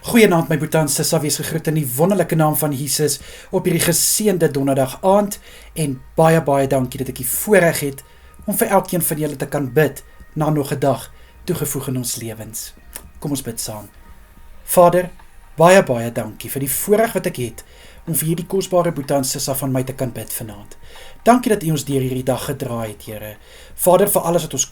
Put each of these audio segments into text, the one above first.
Goeienaand my Boeta en Sissa, wees gegroet in die wonderlike naam van Jesus op hierdie geseënde donderdag aand en baie dankie dat ek die voorreg het om vir elkeen van julle te kan bid na nog 'n dag toegevoeg in ons lewens. Kom ons bid saam. Vader, baie dankie vir die voorreg wat ek het om vir hierdie kosbare Boeta en Sissa van my te kan bid vanaand. Dankie dat U ons deur hierdie dag gedraai het, Here. Vader, vir alles wat ons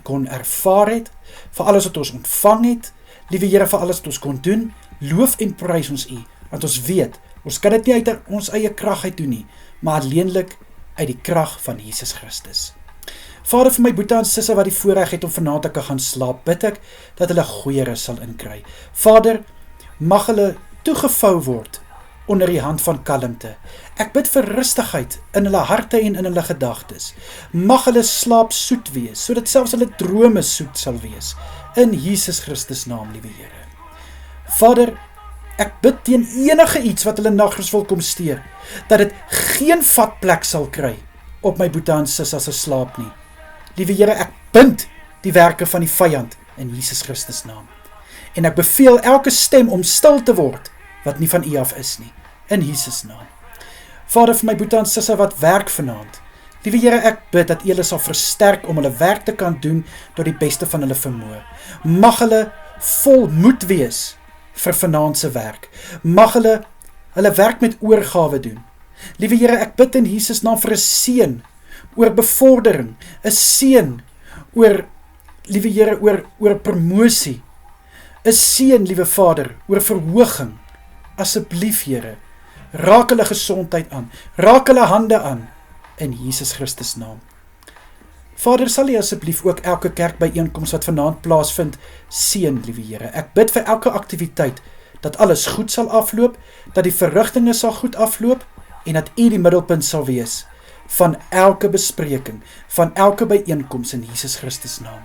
kon ervaar het, vir alles wat ons ontvang het, liewe Here, vir alles wat ons kon doen, loof en prys ons U, want ons weet, ons kan dit nie uit ons eie krag uit doen nie, maar alleenlik uit die krag van Jesus Christus. Vader, vir my Boeta en Sissa wat die voorreg het om vanaand te kan gaan slaap, bid ek dat hulle goeie rus sal inkry. Vader, mag hulle toegevou word onder die hand van kalmte. Ek bid vir rustigheid in hulle harte en in hulle gedagtes. Mag hulle slaap soet wees, sodat selfs hulle drome soet sal wees. In Jesus Christus naam, liewe Here. Vader, ek bid teen enige iets wat hulle nagrus wil kom steur, dat dit geen vatplek sal kry op my Boeta en Sissa se slaap nie. Liewe Here, ek bind die werke van die vyand in Jesus Christus naam. En ek beveel elke stem om stil te word, wat nie van U af is nie, in Jesus naam. Vader, vir my Boeta en Sissa wat werk vanaand, liewe Here, ek bid dat U hulle sal versterk om hulle werk te kan doen tot die beste van hulle vermoë. Mag hulle vol moed wees vir vanaand se werk. Mag hulle werk met oorgawe doen. Liewe Here, ek bid in Jesus naam vir 'n seën oor bevordering, 'n seën oor, liewe Here, oor promosie, 'n seën, liewe Vader, oor verhoging. Asseblief, Here, raak hulle gesondheid aan, raak hulle hande aan, in Jesus Christus naam. Vader, sal U asseblief ook elke kerkbyeenkoms wat vanaand plaasvind, seën, liewe Here. Ek bid vir elke aktiwiteit, dat alles goed sal afloop, dat die verrigtinge sal goed afloop, en dat U die middelpunt sal wees, van elke bespreking, van elke byeenkoms in Jesus Christus naam.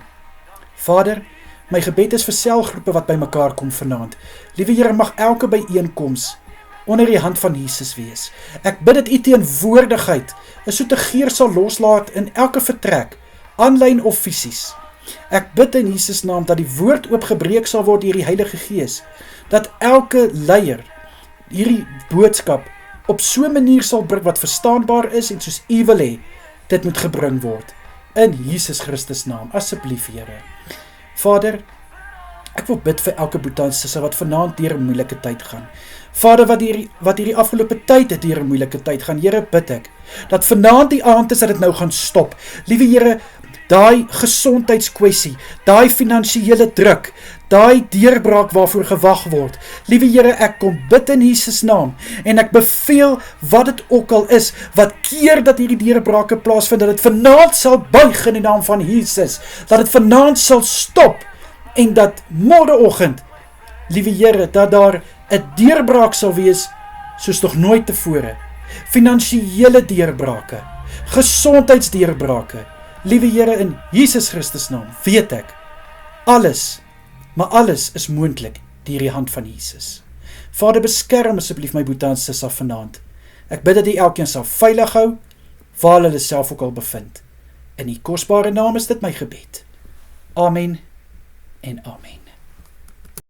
Vader, my gebed is vir selgroepe wat by mekaar kom vanaand. Liewe Here, mag elke byeenkoms onder die hand van Jesus wees. Ek bid dat U teenwoordigheid 'n soete geur sal loslaat in elke vertrek, aanlyn of fisies. Ek bid in Jesus naam dat die woord oopgebreek sal word deur die Heilige Gees, dat elke leier hierdie boodskap op so 'n manier sal bring wat verstaanbaar is en soos U wil hê, dit moet gebring word. In Jesus Christus naam, asseblief Here. Vader, ek wil bid vir elke Boeta en Sissa wat vanaand deur 'n moeilike tyd gaan. Vader, wat hierdie afgelope tyd deur 'n moeilike tyd gaan, Here, bid ek, dat vanaand die aand is dat dit nou gaan stop. Liewe Here, daai gesondheidskwessie, daai finansiële druk, daai deurbraak waarvoor gewag word. Liewe Here, ek kom bid in Jesus naam, en ek beveel wat dit ook al is, wat keer dat hierdie deurbrake plaasvind, dat dit vanaand sal buig in die naam van Jesus, dat dit vanaand sal stop, en dat môreoggend, liewe Here, dat daar 'n deurbraak sal wees, soos nog nooit tevore. Finansiële deurbrake, gesondheidsdeurbrake. Liewe Here, in Jesus Christus naam, weet ek, alles, maar alles is moontlik deur die hand van Jesus. Vader, beskerm asseblief my Boeta en Sissa vanaand. Ek bid dat U elkeen sal veilig hou, waar hulle self ook al bevind. In U kosbare naam is dit my gebed. Amen en amen.